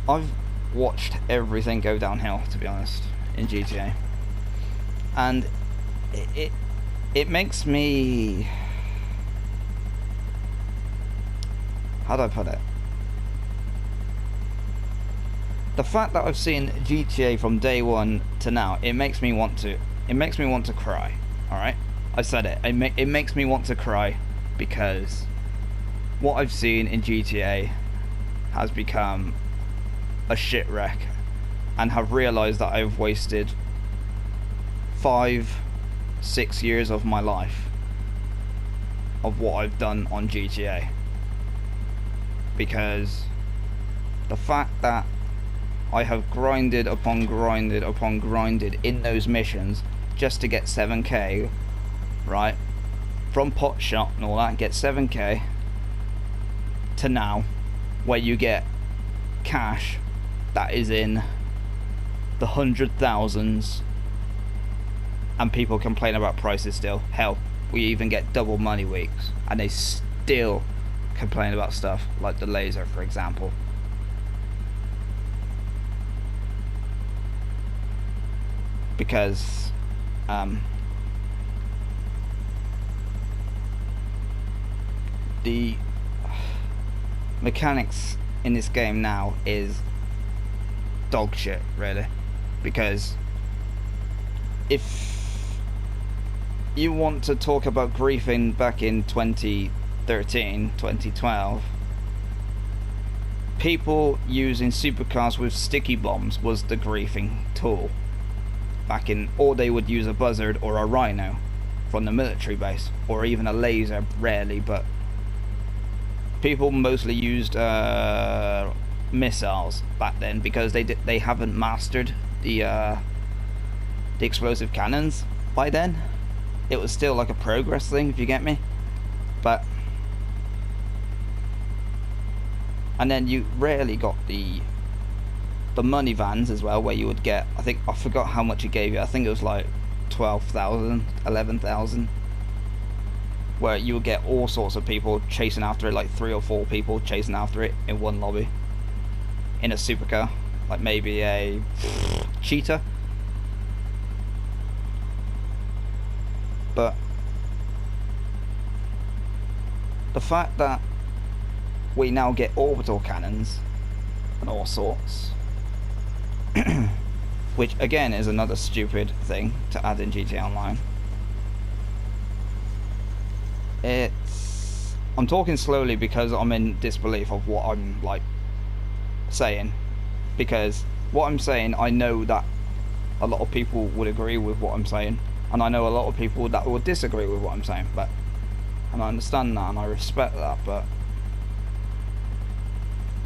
I've watched everything go downhill, to be honest, in GTA, and it makes me, how do I put it? The fact that I've seen GTA from day one to now, it makes me want to cry. All right, I said it. It makes me want to cry because what I've seen in GTA has become a shit wreck, and have realised that I've wasted 5, 6 years of my life of what I've done on GTA. Because the fact that I have grinded upon grinded upon grinded in those missions just to get 7k, right? From pot shot and all that, get 7k to now, where you get cash that is in the 100,000s, and people complain about prices still. Hell, we even get double money weeks, and they still complain about stuff like the laser, for example. Because the mechanics in this game now is dog shit, really. Because if you want to talk about griefing back in 2013, 2012, people using supercars with sticky bombs was the griefing tool. Back in, or they would use a buzzard or a rhino from the military base, or even a laser, rarely, but people mostly used missiles back then, because they haven't mastered the explosive cannons by then. It was still like a progress thing, if you get me. But and then you rarely got the money vans as well, where you would get, I forgot how much it gave you. I think it was like 12,000, 11,000, where you would get all sorts of people chasing after it, like 3 or 4 people chasing after it in one lobby in a supercar, like maybe a cheetah. But the fact that we now get orbital cannons and all sorts, which again is another stupid thing to add in GTA Online. I'm talking slowly because I'm in disbelief of what I'm like saying, because what I'm saying, I know that a lot of people would agree with what I'm saying, and I know a lot of people that would disagree with what I'm saying, and I understand that and I respect that, but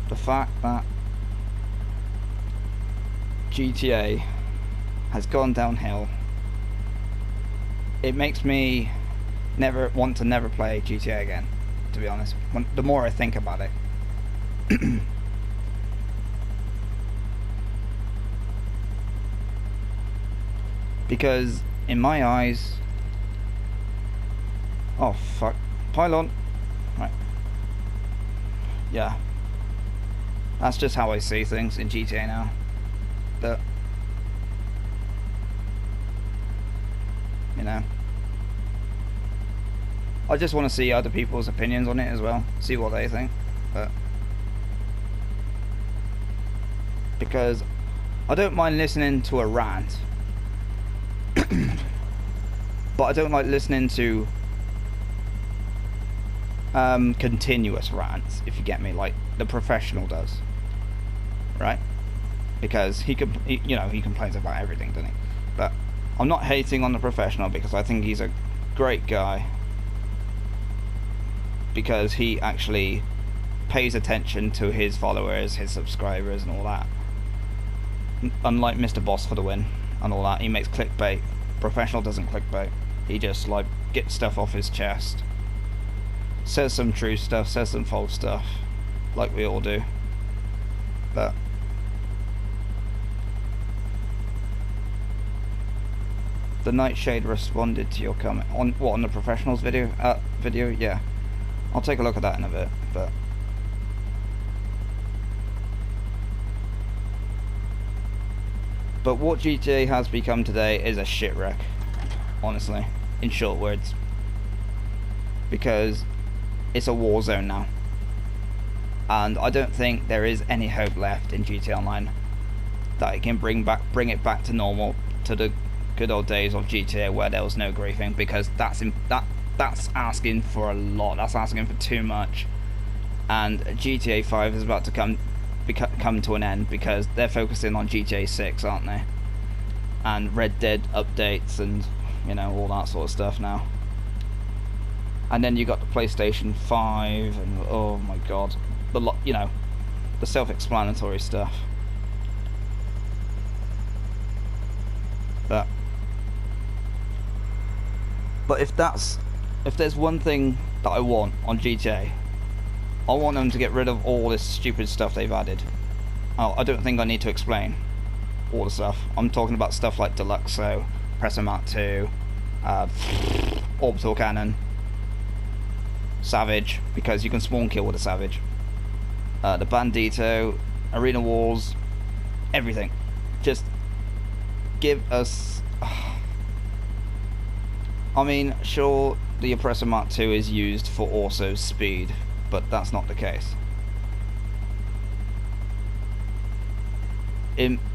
the fact that GTA has gone downhill, it makes me never want to play GTA again, to be honest, the more I think about it. Because in my eyes, oh fuck, pylon, right, yeah, that's just how I see things in GTA now. That, you know, I just want to see other people's opinions on it as well, see what they think, but because I don't mind listening to a rant, but I don't like listening to continuous rants, if you get me, like the professional does, right? Because he complains about everything, doesn't he? But I'm not hating on the professional, because I think he's a great guy, because he actually pays attention to his followers, his subscribers and all that. Unlike Mr. Boss for the win and all that, he makes clickbait. Professional doesn't clickbait. He just like gets stuff off his chest, says some true stuff, says some false stuff, like we all do. But the Nightshade responded to your comment on what, on the professionals video? Yeah, I'll take a look at that in a bit. But But what GTA has become today is a shit wreck, honestly, in short words. Because it's a war zone now. And I don't think there is any hope left in GTA Online that it can bring it back to normal, to the good old days of GTA where there was no griefing, because that's asking for a lot. That's asking for too much. And GTA 5 is about to come to an end because they're focusing on GTA 6, aren't they? And Red Dead updates and, you know, all that sort of stuff now. And then you got the PlayStation 5 and oh my god, you know, the self-explanatory stuff. But if there's one thing that I want on GTA, I want them to get rid of all this stupid stuff they've added. I don't think I need to explain all the stuff. I'm talking about stuff like Deluxo, Presser Mark 2, Orbital Cannon, Savage, because you can spawn kill with a Savage, the Bandito, Arena Wars, everything. Just give us... I mean, sure, the Oppressor Mark II is used for also speed, but that's not the case.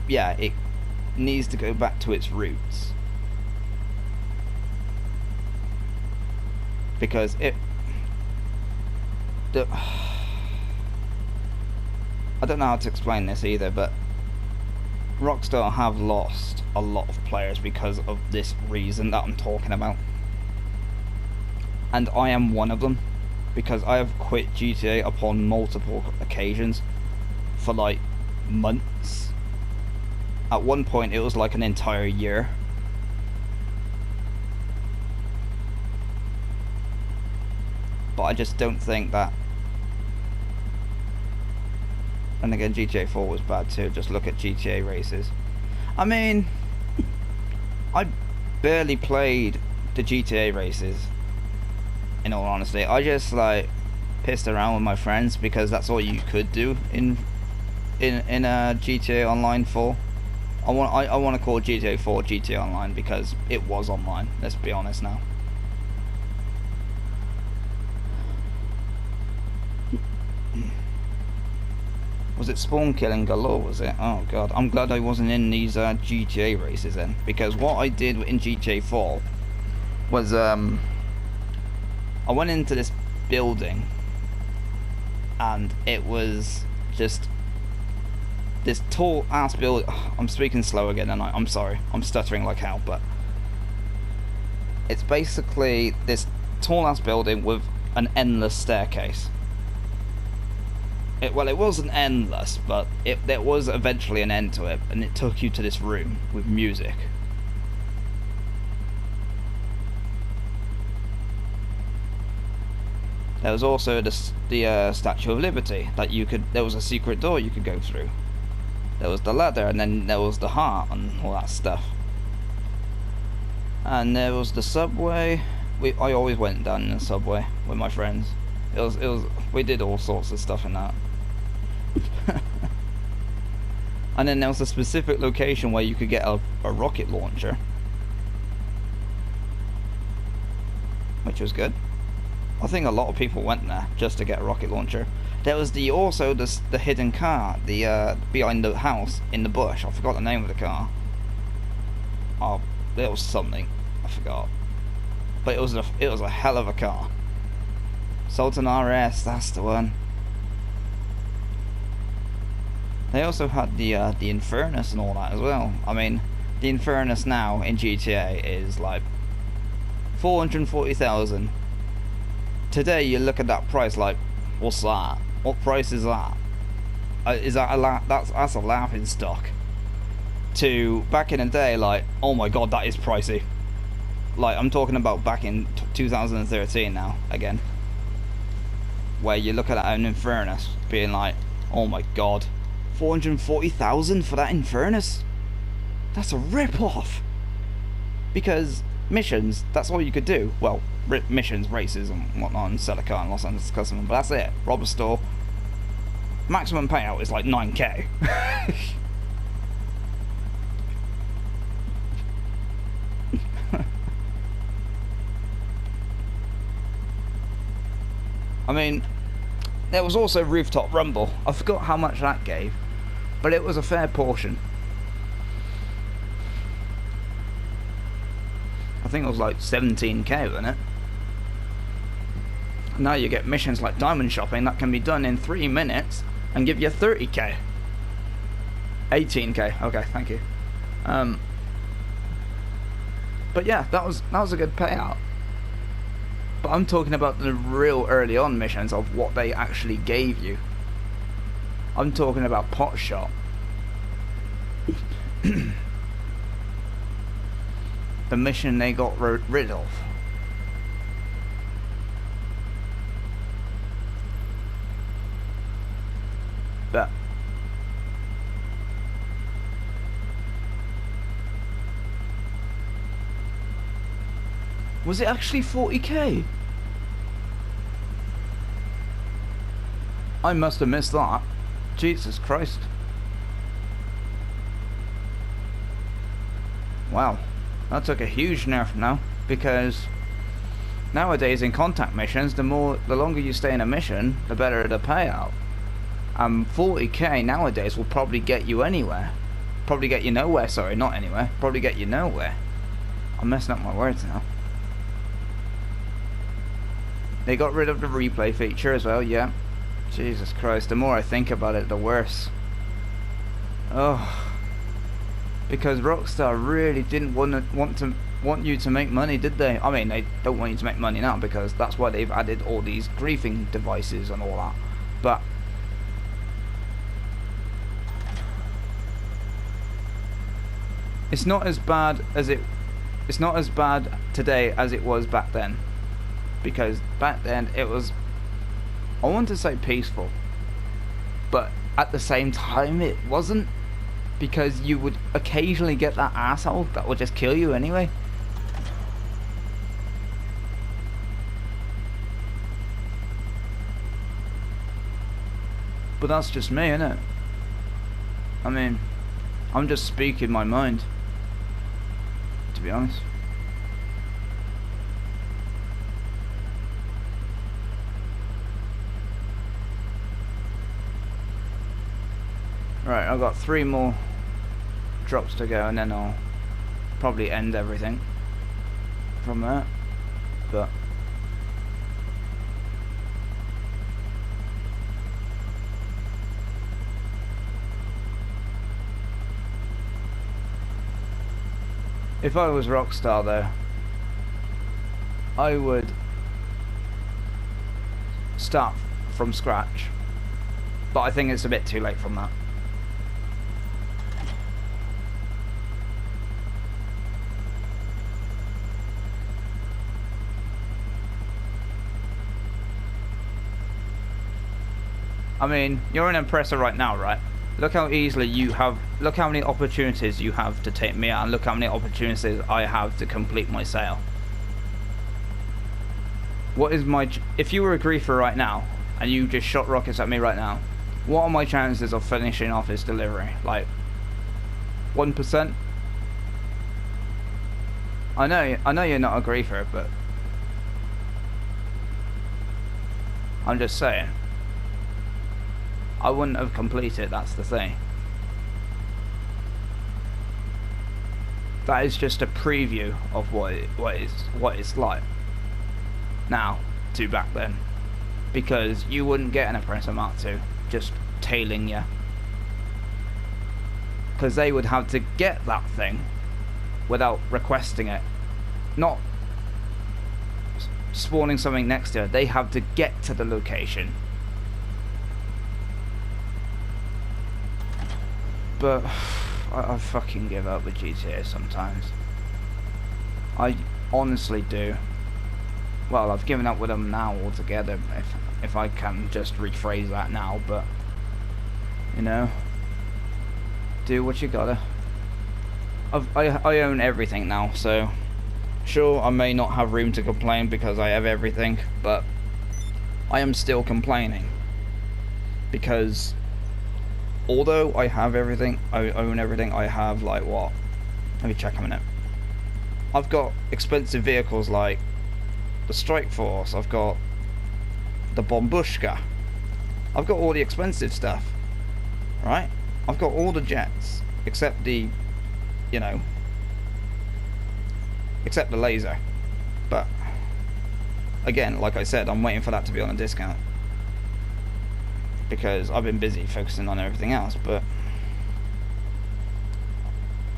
Yeah, it needs to go back to its roots. Because I don't know how to explain this either, but Rockstar have lost a lot of players because of this reason that I'm talking about. And I am one of them, because I have quit GTA upon multiple occasions for like months. At one point it was like an entire year. But I just don't think that... And again, GTA 4 was bad too. Just look at GTA races. I mean, I barely played the GTA races, in all honesty. I just like pissed around with my friends because that's all you could do in GTA Online 4. I want to call GTA 4 GTA Online because it was online. Let's be honest now. Was it spawn killing galore, was it? Oh god, I'm glad I wasn't in these GTA races then, because what I did in GTA 4 was I went into this building and it was just this tall ass build. I'm speaking slow again and I'm sorry, I'm stuttering like hell, but it's basically this tall ass building with an endless staircase. Well, it wasn't endless, but there was eventually an end to it, and it took you to this room with music. There was also the Statue of Liberty that you could. There was a secret door you could go through. There was the ladder, and then there was the heart and all that stuff. And there was the subway. I always went down in the subway with my friends. We did all sorts of stuff in that. And then there was a specific location where you could get a rocket launcher, which was good. I think a lot of people went there just to get a rocket launcher. There was also the hidden car, behind the house in the bush. I forgot the name of the car. Oh, there was something I forgot, but it was a hell of a car. Sultan RS, that's the one. They also had the Infernus and all that as well. I mean, the Infernus now in GTA is like 440,000. Today you look at that price like, what's that? What price is that? Is that that's a laughing stock. To back in the day, like, oh my god, that is pricey. Like, I'm talking about back in 2013 now again, where you look at an Infernus being like, oh my god, 440,000 for that Infernus? That's a rip-off. Because missions, that's all you could do. Well, missions, races and whatnot, and sell a car in Los Angeles Customs, but that's it. Rob a store. Maximum payout is like 9k. I mean, there was also Rooftop Rumble. I forgot how much that gave, but it was a fair portion. I think it was like 17k, wasn't it? Now you get missions like Diamond Shopping that can be done in 3 minutes and give you 30k. 18k, okay, thank you. But yeah, that was a good payout. But I'm talking about the real early on missions of what they actually gave you. I'm talking about Pot Shop. The mission they got rid of. But was it actually 40k? I must have missed that. Jesus Christ. Wow, that took a huge nerf now, because nowadays in contact missions, the longer you stay in a mission, the better the payout. 40k nowadays will probably get you anywhere. Probably get you nowhere, sorry, not anywhere. Probably get you nowhere. I'm messing up my words now. They got rid of the replay feature as well, yeah. Jesus Christ, the more I think about it, the worse. Oh. Because Rockstar really didn't want you to make money, did they? I mean, they don't want you to make money now, because that's why they've added all these griefing devices and all that. But it's not as bad today as it was back then. Because back then it was, I want to say peaceful, but at the same time it wasn't, because you would occasionally get that asshole that would just kill you anyway. But that's just me, innit? I mean, I'm just speaking my mind, to be honest. Right, I've got 3 more drops to go, and then I'll probably end everything from there. But if I was Rockstar though, I would start from scratch. But I think it's a bit too late from that. I mean, you're an Impressor right now, right? Look how easily you have, look how many opportunities you have to take me out, and look how many opportunities I have to complete my sale. What is my, if you were a griefer right now, and you just shot rockets at me right now, what are my chances of finishing off this delivery? Like, 1%? I know you're not a griefer, but I'm just saying. I wouldn't have completed, that's the thing. That is just a preview of what it's like now to back then, because you wouldn't get an Oppressor Mark II just tailing you, because they would have to get that thing without requesting it, not spawning something next to it. They have to get to the location. But I fucking give up with GTA sometimes. I honestly do. Well, I've given up with them now altogether, if I can just rephrase that now, but you know, do what you gotta. I own everything now, so sure, I may not have room to complain because I have everything, but I am still complaining, because although I have everything, I own everything, I have like what? Let me check a minute. I've got expensive vehicles like the Strike Force, I've got the Bombushka. I've got all the expensive stuff, right? I've got all the jets, except the, you know, except the laser. But, again, like I said, I'm waiting for that to be on a discount. Because I've been busy focusing on everything else, but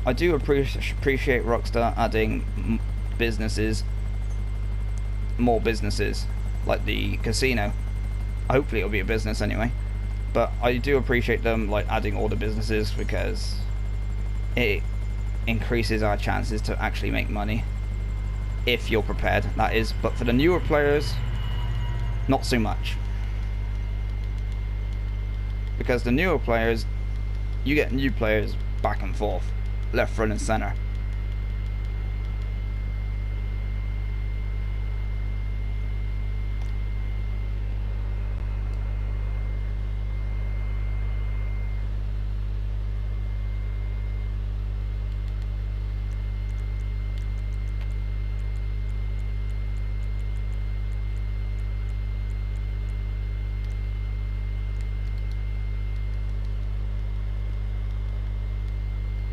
I do appreciate Rockstar adding businesses, more businesses, like the casino. Hopefully it'll be a business anyway, but I do appreciate them like adding all the businesses because it increases our chances to actually make money if you're prepared, that is. But for the newer players, not so much, because the newer players, you get new players back and forth, left, front and center.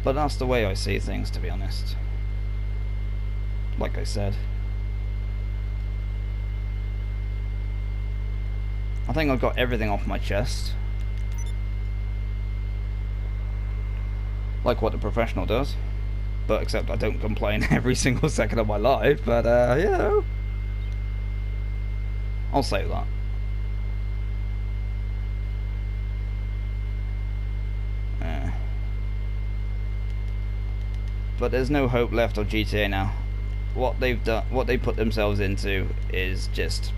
But that's the way I see things, to be honest. Like I said, I think I've got everything off my chest, like what the professional does, but except I don't complain every single second of my life. But you know, I'll say that. But there's no hope left of GTA now. What they've done, what they put themselves into, is just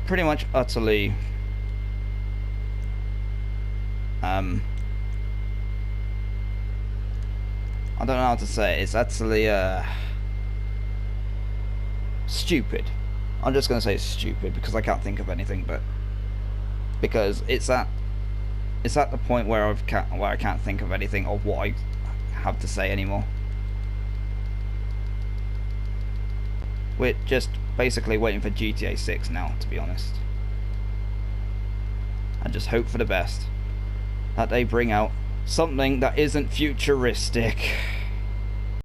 pretty much utterly I don't know how to say it. It's utterly stupid. I'm just gonna say it's stupid because I can't think of anything, but because it's at the point where I can't think of anything of what I have to say anymore. We're just basically waiting for GTA 6 now, to be honest. And just hope for the best, that they bring out something that isn't futuristic.